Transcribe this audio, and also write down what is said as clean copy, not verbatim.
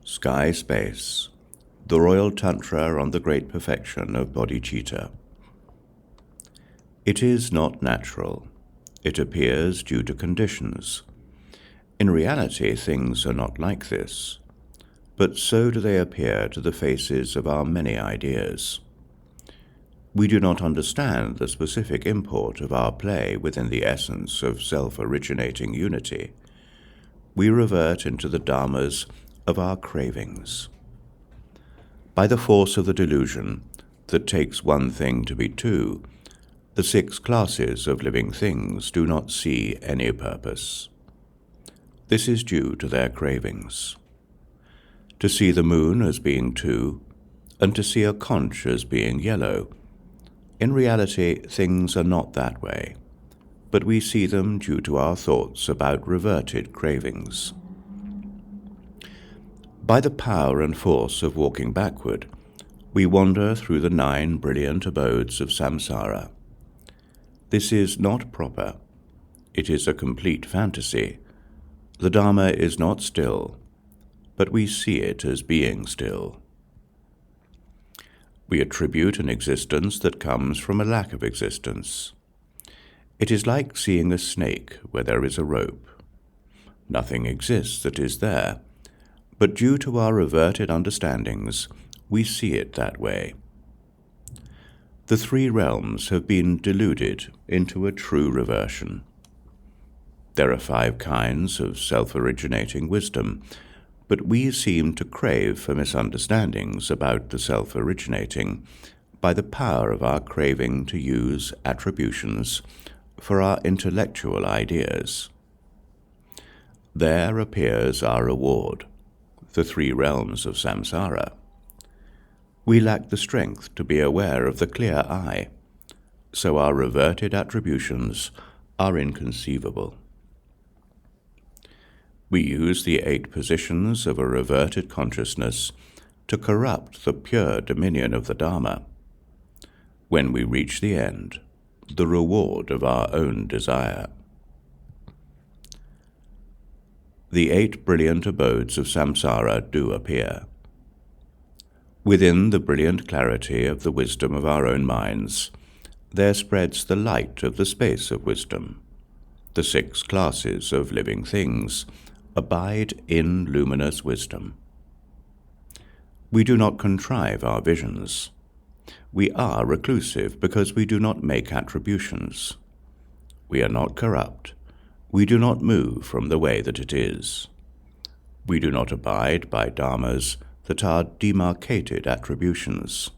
Sky Space, the Royal Tantra on the Great Perfection of Bodhicitta. It is not natural. It appears due to conditions. In reality, things are not like this, but so do they appear to the faces of our many ideas. We do not understand the specific import of our play within the essence of self-originating unity. We revert into the dharmas of our cravings. By the force of the delusion that takes one thing to be two, the 6 classes of living things do not see any purpose. This is due to their cravings. To see the moon as being 2, and to see a conch as being yellow. In reality, things are not that way, but we see them due to our thoughts about reverted cravings. By the power and force of walking backward, we wander through the 9 brilliant abodes of samsara. This is not proper. It is a complete fantasy. The Dharma is not still, but we see it as being still. We attribute an existence that comes from a lack of existence. It is like seeing a snake where there is a rope. Nothing exists that is there, but due to our reverted understandings, we see it that way. The 3 realms have been deluded into a true reversion. There are 5 kinds of self-originating wisdom, but we seem to crave for misunderstandings about the self-originating by the power of our craving to use attributions for our intellectual ideas. There appears our reward, the 3 realms of samsara. We lack the strength to be aware of the clear eye, so our reverted attributions are inconceivable. We use the 8 positions of a reverted consciousness to corrupt the pure dominion of the Dharma. When we reach the end, the reward of our own desire. The 8 brilliant abodes of samsara do appear. Within the brilliant clarity of the wisdom of our own minds, there spreads the light of the space of wisdom. The 6 classes of living things abide in luminous wisdom. We do not contrive our visions. We are reclusive because we do not make attributions. We are not corrupt. We do not move from the way that it is. We do not abide by dharmas that are demarcated attributions.